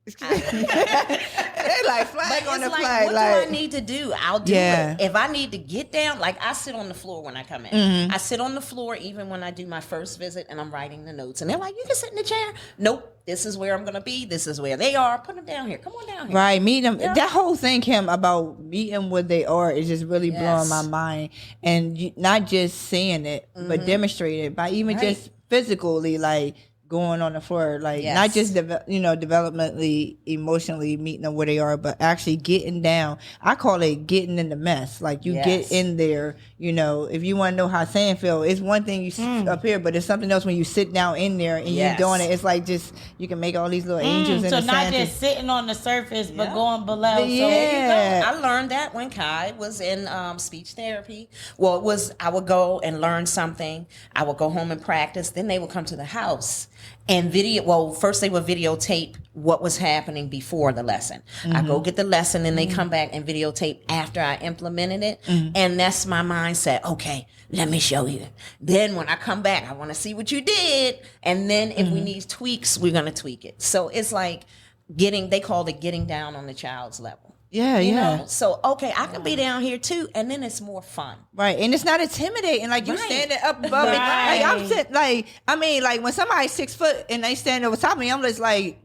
like flag on the like, flag. What like, do I need to do? I'll do it. If I need to get down, like I sit on the floor when I come in. I sit on the floor even when I do my first visit and I'm writing the notes. And they're like, you can sit in the chair. Nope. This is where I'm going to be. This is where they are. Put them down here. Come on down here. Right, meet them. Yeah. That whole thing, Kim, about meeting what they are is just really blowing my mind. And not just saying it, but demonstrate it by even just physically, like going on the floor, like not just developmentally, emotionally meeting them where they are, but actually getting down. I call it getting in the mess. Like you get in there. You know, if you want to know how sand feel, it's one thing you up here, but it's something else when you sit down in there and you're doing it. It's like just you can make all these little angels in so the not sand. just sitting on the surface, but going below. Yeah. So I learned that when Kai was in speech therapy. Well, it was I would go and learn something. I would go home and practice. Then they would come to the house and first they would videotape what was happening before the lesson. I go get the lesson and they come back and videotape after I implemented it. And that's my mindset. Okay, let me show you. Then when I come back, I want to see what you did. And then if we need tweaks, we're going to tweak it. So it's like they called it getting down on the child's level. Yeah, you know? So, okay, I can be down here too, and then it's more fun. Right, and it's not intimidating. Like, you standing up above it. Like, I'm sitting, like, when somebody's 6 foot and they stand over top of me, I'm just like,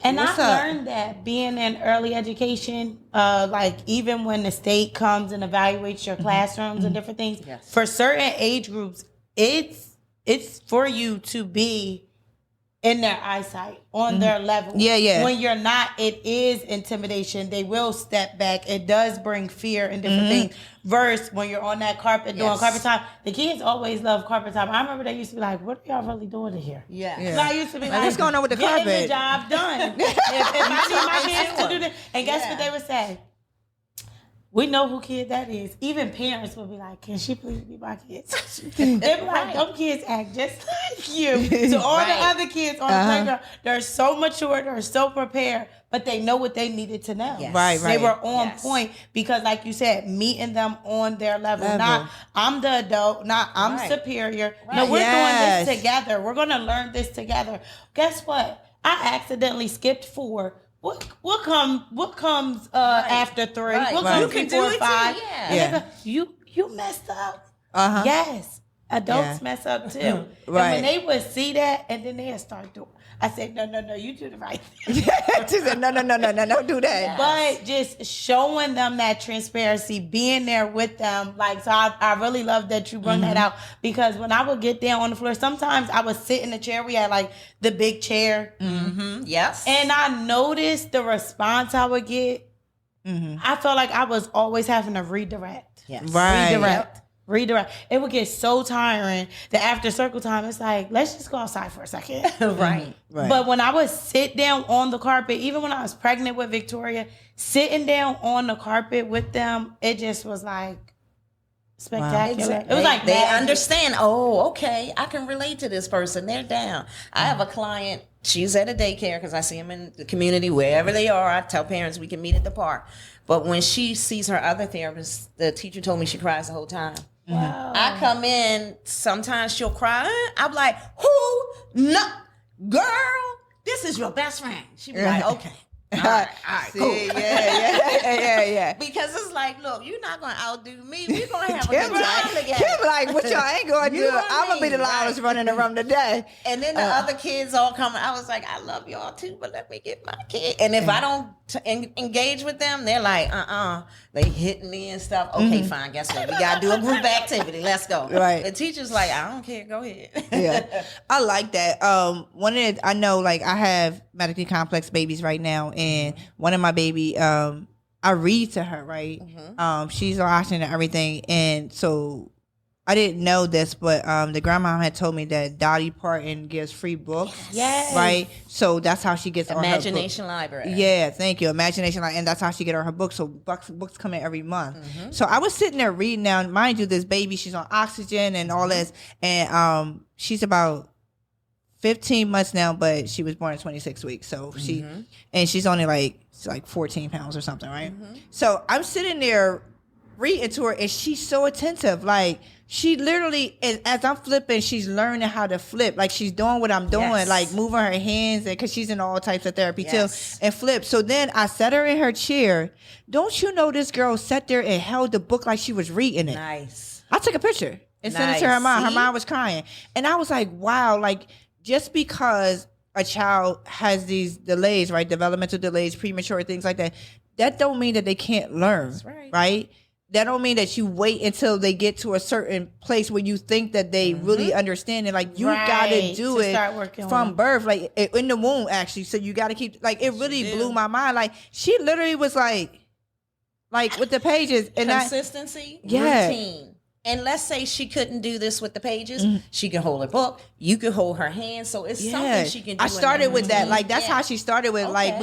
and I learned that being in early education, like even when the state comes and evaluates your classrooms and different things, for certain age groups, it's for you to be in their eyesight, on their level. Yeah. When you're not, it is intimidation. They will step back. It does bring fear and different things. Versus when you're on that carpet doing carpet time, the kids always love carpet time. I remember they used to be like, "What are y'all really doing in here?" Yeah. So I used to be like, "What's going on with the carpet? Getting the job done." if I need my kids to do this, and guess what they would say? We know who kid that is. Even parents will be like, "Can she please be my kid?" They'll be like, "Them kids act just like you." So all the other kids on the playground, they're so mature, they're so prepared, but they know what they needed to know. Yes. Right. They were on point because, like you said, meeting them on their level. Not I'm the adult, not I'm superior. No, we're doing this together. We're gonna learn this together. Guess what? I accidentally skipped 4. What comes after 3? Right. What comes You can before do it 5? too, And they go, you messed up. Yes. Adults mess up too. And when they would see that and then they'd start doing, I said, no, you do the right thing. She said, no, don't do that. But just showing them that transparency, being there with them. Like, so I really love that you bring that out, because when I would get down on the floor, sometimes I would sit in the chair. We had like the big chair. Yes. And I noticed the response I would get. I felt like I was always having to redirect. Yes. Right. Redirect. It would get so tiring that after circle time, it's like, let's just go outside for a second. Right. But when I would sit down on the carpet, even when I was pregnant with Victoria, sitting down on the carpet with them, it just was like spectacular. It was like they magic. understand. Oh, okay, I can relate to this person. They're down. I have a client. She's at a daycare because I see them in the community wherever they are. I tell parents we can meet at the park. But when she sees her other therapist, the teacher told me she cries the whole time. Wow. I come in, sometimes she'll cry. I'm like, who? No, girl, this is your best friend. She be like, okay. All right, See, cool. Yeah. Because it's like, look, you're not going to outdo me. We're going to have a good time together. Kim like, what y'all ain't going to You do? know what I I'm going to be the mean? loudest running the room today. And then the other kids all coming. I was like, I love y'all too, but let me get my kid. And if I don't engage with them, they're like, They hitting me and stuff. Okay, fine. Guess what? We got to do a group activity. Let's go. Right. The teacher's like, I don't care. Go ahead. Yeah, I like that. I know, like, I have medically complex babies right now, and one of my baby, I read to her, right? She's watching and everything, and so I didn't know this, but the grandma had told me that Dolly Parton gives free books. Yes. Right? So that's how she gets Imagination on her book. Library. Yeah, thank you. Imagination Library. And that's how she get on her books. So books come in every month. So I was sitting there reading now. Mind you, this baby, she's on oxygen and all this. And she's about 15 months now, but she was born in 26 weeks. So she's only like 14 pounds or something, right? So I'm sitting there reading to her, and she's so attentive. Like, she literally, as I'm flipping, she's learning how to flip. Like, she's doing what I'm doing, like moving her hands, because she's in all types of therapy too, and flip. So then I set her in her chair. Don't you know this girl sat there and held the book like she was reading it? Nice. I took a picture and sent it to her mom. Her mom was crying. And I was like, wow, like, just because a child has these delays, right? Developmental delays, premature things like that, that don't mean that they can't learn, right? That don't mean that you wait until they get to a certain place where you think that they really understand it. Like, you gotta do it from birth, like in the womb, actually. So you gotta keep, like, it really blew my mind. Like, she literally was like with the pages and consistency, routine. And let's say she couldn't do this with the pages. She can hold her book. You can hold her hand. So it's something she can do. I started with that. Like, that's how she started with. Okay. Like,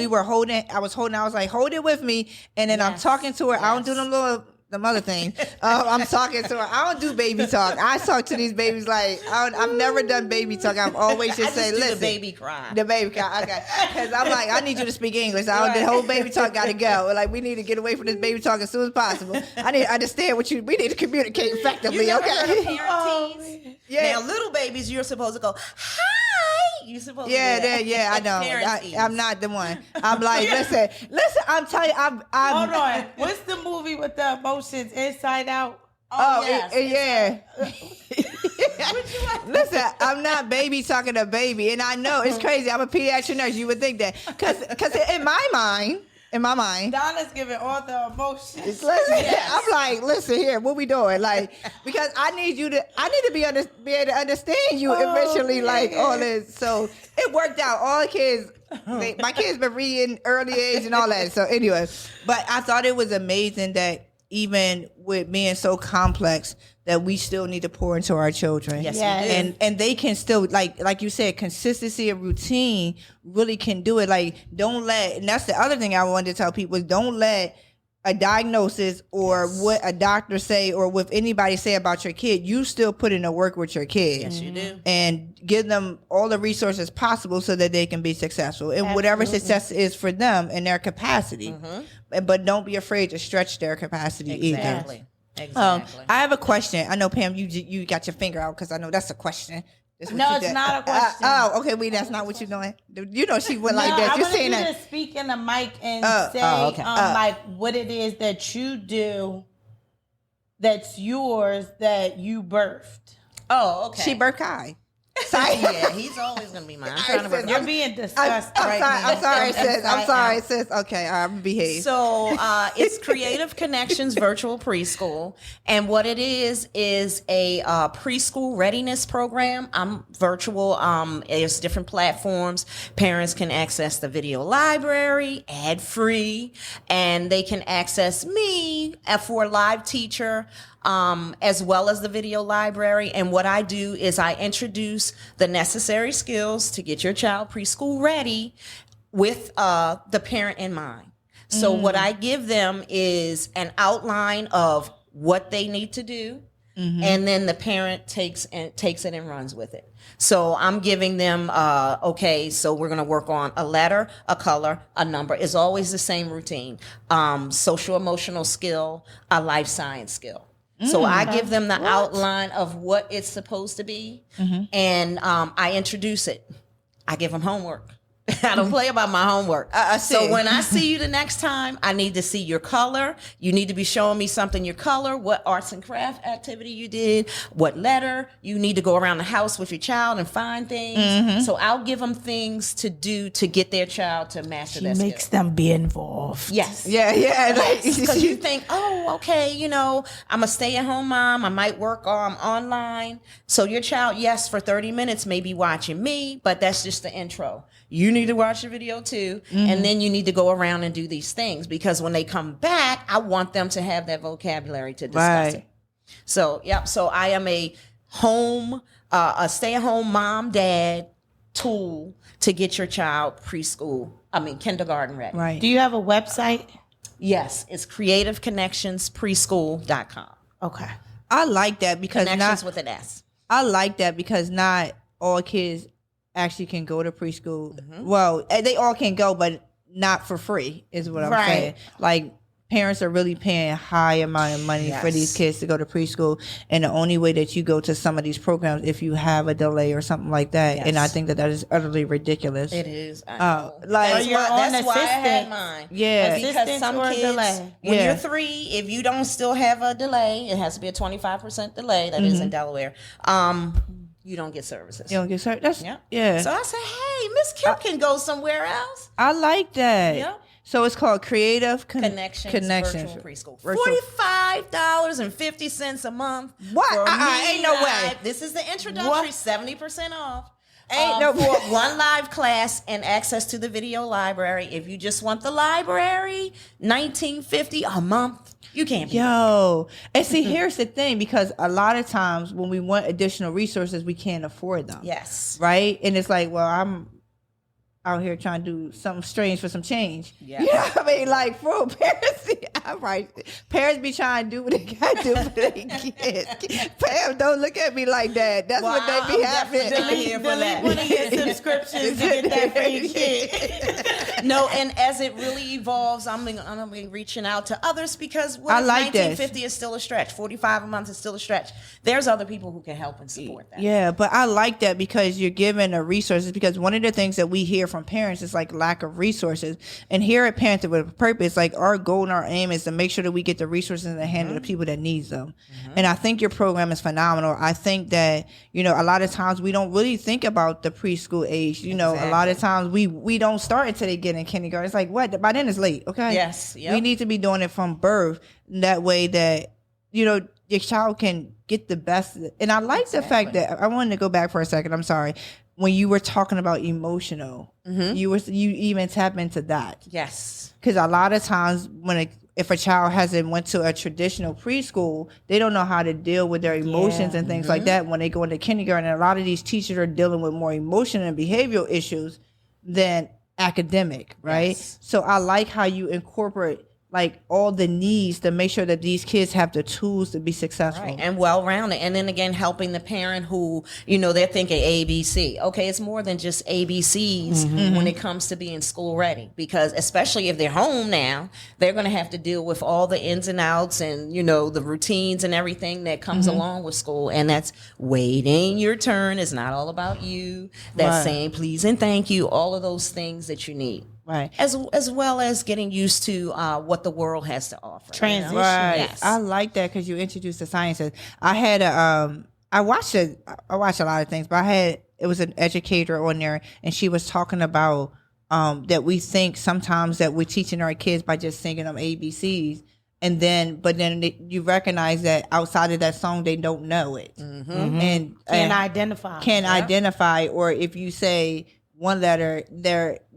I was like, hold it with me. And then I'm talking to her. I don't do them other things. I'm talking to her. I don't do baby talk. I talk to these babies like, I've never done baby talk. I'm always just say, listen. The baby cry. The baby cry. Okay. Because I'm like, I need you to speak English. The whole baby talk got to go. Like, we need to get away from this baby talk as soon as possible. I need to understand we need to communicate effectively. Okay. Now, little babies, you're supposed to go, hi. You supposed to do that. Yeah, I know. I'm not the one. I'm like, listen, I'm telling you, I'm Hold on. What's the movie with the emotions, Inside Out? Yeah. Listen, I'm not baby talking to baby, and I know it's crazy. I'm a pediatric nurse. You would think that, because in my mind, in my mind. Donna's giving all the emotions. Listen, I'm like, listen here, what we doing? Like, because I need to be able to understand you eventually, like all this. So it worked out. All the kids, my kids been reading early age and all that. So anyway, but I thought it was amazing that even with being so complex, that we still need to pour into our children. Yes, Yes. we do. And they can still, like you said, consistency and routine really can do it. Like, don't let, and that's the other thing I wanted to tell people, is don't let a diagnosis or what a doctor say or what anybody say about your kid, you still put in the work with your kid. Yes, you do. And give them all the resources possible so that they can be successful in whatever success is for them in their capacity. But don't be afraid to stretch their capacity either. Exactly. Exactly. I have a question. I know, Pam, you got your finger out because I know that's a question. That's what No, you it's did. not a question. Okay. That's not what you're doing. You know, she went like No, that. I You're want saying you that. to speak in the mic and say, okay. like, what it is that you do that's yours that you birthed. Oh, okay. She birthed Kai. Yeah, he's always gonna be mine. I'm trying to work. You're being disgusted right I'm now. sorry, sis. Inside I'm sorry, out. sis. Okay, I'm behave. So it's Creative Connections Virtual Preschool, and what it is a preschool readiness program. I'm virtual. There's different platforms. Parents can access the video library ad free, and they can access me for a live teacher. As well as the video library. And what I do is I introduce the necessary skills to get your child preschool ready with the parent in mind. So what I give them is an outline of what they need to do. And then the parent takes it and runs with it. So I'm giving them, okay, so we're going to work on a letter, a color, a number. It's always the same routine. Social emotional skill, a life science skill. So I give them the outline of what it's supposed to be, and I introduce it. I give them homework. I don't play about my homework. So when I see you the next time, I need to see your color. You need to be showing me something, your color, what arts and craft activity you did, what letter. You need to go around the house with your child and find things. So I'll give them things to do to get their child to master She their makes skills. them be involved. Yes. Yeah. Like, Because you think, oh, okay, I'm a stay-at-home mom. I might work online. So your child, yes, for 30 minutes may be watching me, but that's just the intro. You need to watch the video too, and then you need to go around and do these things because when they come back, I want them to have that vocabulary to discuss it. So, so I am a stay-at-home mom, dad tool to get your child kindergarten ready. Right. Do you have a website? Yes, it's creativeconnectionspreschool.com. Okay. I like that because Connections with an S. I like that because not all kids actually can go to preschool. Well, they all can go, but not for free is what I'm saying. Like, parents are really paying a high amount of money for these kids to go to preschool, and the only way that you go to some of these programs if you have a delay or something like that. And I think that is utterly ridiculous. It is. Like, That's why I had mine. Yeah. Because some or a kids, delay? when you're 3, if you don't still have a delay, it has to be a 25% delay. That is in Delaware. You don't get services. You don't get started. That's Yeah. yeah. So I said, hey, Miss Kim can go somewhere else. I like that. Yeah. So it's called Creative Connections Virtual Preschool. Virtual- $45.50 a month. What? for Ain't no way. live. This is the introductory, 70% off. Ain't no for one live class and access to the video library. If you just want the library, $19.50 a month. You can't be. Yo, and see, here's the thing, because a lot of times when we want additional resources, we can't afford them. Yes. Right? And it's like, well, I'm out here trying to do something strange for some change. Yeah. You know what I mean? Like, for parents, I'm right. Parents be trying to do what they got to do for their kids. Pam, don't look at me like that. That's what they be having. Delete One of your subscriptions to get that for your kid. No, and as it really evolves, I'm gonna be reaching out to others because I like this. $19.50 is still a stretch. $45 a month is still a stretch. There's other people who can help and support that. Yeah, but I like that because you're given the resources, because one of the things that we hear from parents is like lack of resources. And here at Parenting with a Purpose, like our goal and our aim is to make sure that we get the resources in the hand of the people that needs them. And I think your program is phenomenal. I think that, a lot of times we don't really think about the preschool age. A lot of times we don't start until they get in kindergarten. It's like, what? By then it's late, okay? Yes. Yep. We need to be doing it from birth. That way that, your child can get the best. And I like the fact that, I wanted to go back for a second. I'm sorry. When you were talking about emotional, you even tap into that. Yes. Because a lot of times if a child hasn't went to a traditional preschool, they don't know how to deal with their emotions and things like that when they go into kindergarten. And a lot of these teachers are dealing with more emotional and behavioral issues than academic, right? Yes. So I like how you incorporate like all the needs to make sure that these kids have the tools to be successful. Right. And well-rounded. And then again, helping the parent who, they're thinking ABC. Okay, it's more than just ABCs when it comes to being school ready. Because especially if they're home now, they're going to have to deal with all the ins and outs and, the routines and everything that comes along with school. And that's waiting your turn. It's not all about you. That's saying please and thank you. All of those things that you need. Right. As well as getting used to what the world has to offer. Transition. Right. Yes. I like that because you introduced the sciences. I had I watched a lot of things, but it was an educator on there, and she was talking about that we think sometimes that we're teaching our kids by just singing them ABCs. But then you recognize that outside of that song, they don't know it. And Can't identify. Identify, or if you say one letter,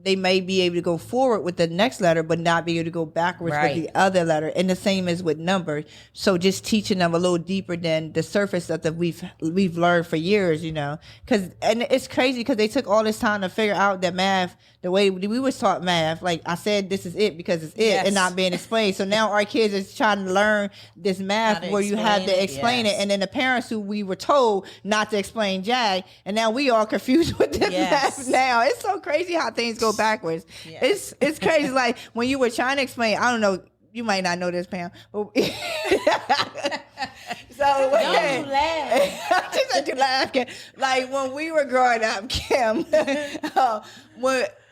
they may be able to go forward with the next letter, but not be able to go backwards with the other letter. And the same as with numbers. So just teaching them a little deeper than the surface that we've learned for years, and it's crazy because they took all this time to figure out that math, the way we was taught math, like I said, this is it because it's it and not being explained. So now our kids is trying to learn this math where you have to explain it. And then the parents who we were told not to explain jack, and now we are confused with this math now. It's so crazy how things go backwards. It's crazy. Like when you were trying to explain, I don't know, you might not know this, Pam. But so Don't you laugh. She said you laugh, Kim. Like when we were growing up, Kim,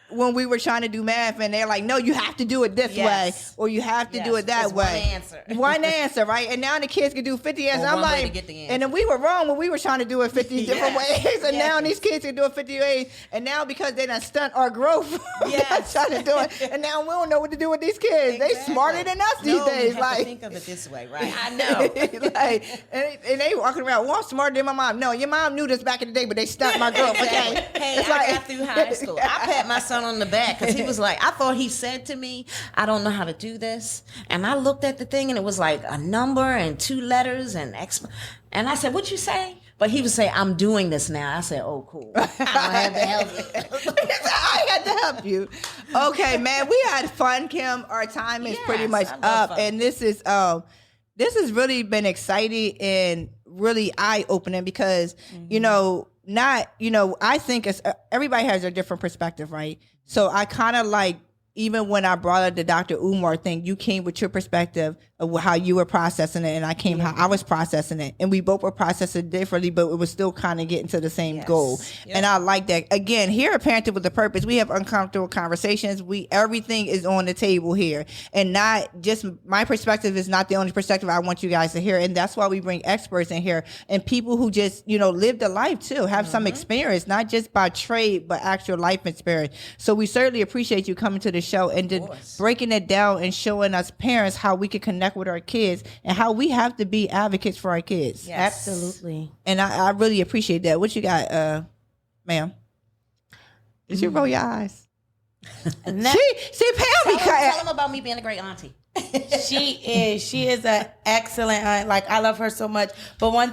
when we were trying to do math and they're like, no, you have to do it this way or you have to do it that way. One answer, right? And now the kids can do 50 answers. I'm like, and then we were wrong when we were trying to do it 50 different ways. And now these kids can do it 50 ways. And now because they done stunt our growth, trying to do it. And now we don't know what to do with these kids. They smarter than us these days. You have to think of it this way, right? I know. and they walking around, well, I'm smarter than my mom. No, your mom knew this back in the day, but they stunt my growth. Okay. Hey, I got through high school. I pat my son on the back because he was like, I thought he said to me, I don't know how to do this. And I looked at the thing and it was like a number and 2 letters and and I said, what you say? But he would say, I'm doing this now. I said, oh, cool. I don't have to help you. I had to help you. Okay, man, we had fun, Kim. Our time is pretty much up. Fun. And this has really been exciting and really eye-opening because, I think everybody has a different perspective, right? So I kind of like, even when I brought up the Dr. Umar thing, you came with your perspective of how you were processing it, and I came how I was processing it. And we both were processing differently, but it was still kind of getting to the same goal. Yep. And I like that. Again, here at Parenting with a Purpose, we have uncomfortable conversations. Everything is on the table here. And not just my perspective is not the only perspective I want you guys to hear. And that's why we bring experts in here and people who just, lived a life too, have some experience, not just by trade, but actual life experience. So we certainly appreciate you coming to the show and just breaking it down and showing us parents how we can connect with our kids and how we have to be advocates for our kids. Yes. Absolutely. And I really appreciate that. What you got, ma'am? Did you roll your eyes? See, Pam, tell them about me being a great auntie. She is an excellent aunt. Like, I love her so much. But one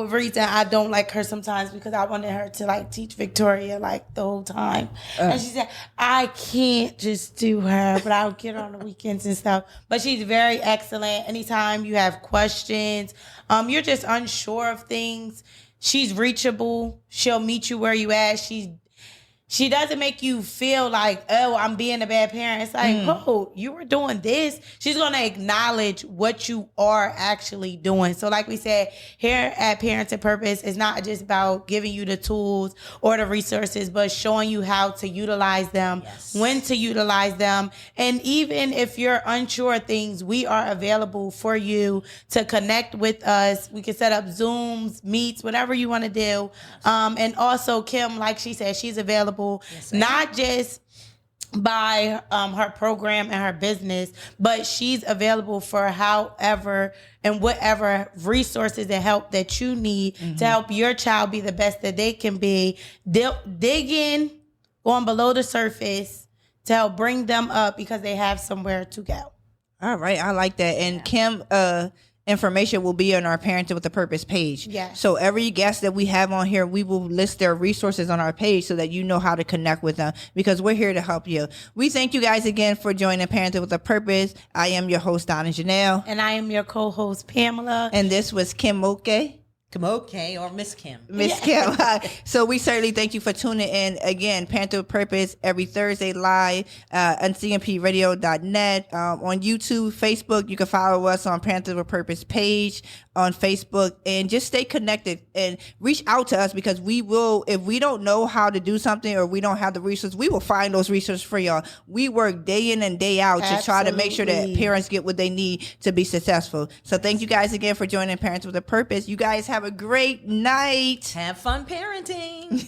reason I don't like her sometimes because I wanted her to teach Victoria the whole time. And she said, I can't just do her, but I'll get her on the weekends and stuff. But she's very excellent. Anytime you have questions, you're just unsure of things, she's reachable. She'll meet you where you at. She doesn't make you feel like, oh, I'm being a bad parent. It's like, oh, you were doing this. She's going to acknowledge what you are actually doing. So like we said, here at Parents and Purpose, it's not just about giving you the tools or the resources, but showing you how to utilize them, when to utilize them. And even if you're unsure of things, we are available for you to connect with us. We can set up Zooms, Meets, whatever you want to do. And also, Kim, like she said, she's available. Not just by her program and her business, but she's available for however and whatever resources and help that you need to help your child be the best that they can be. Dig in, going below the surface to help bring them up because they have somewhere to go. All right, I like that. And Kim, information will be on our Parenting with a Purpose page. Yes. So every guest that we have on here, we will list their resources on our page so that you know how to connect with them, because we're here to help you. We thank you guys again for joining Parenting with a Purpose. I am your host, Donna Janelle. And I am your co-host, Pamela. And this was Kimoke. Kimoke or Miss Kim. Miss Kim. So we certainly thank you for tuning in. Again, Parenting with Purpose every Thursday live on cmpradio.net, on YouTube, Facebook. You can follow us on Parenting with Purpose page on Facebook, and just stay connected and reach out to us, because we will, if we don't know how to do something or we don't have the resources, we will find those resources for y'all. We work day in and day out to try to make sure that parents get what they need to be successful. So thank you guys again for joining Parents with a Purpose. You guys have a great night. Have fun parenting.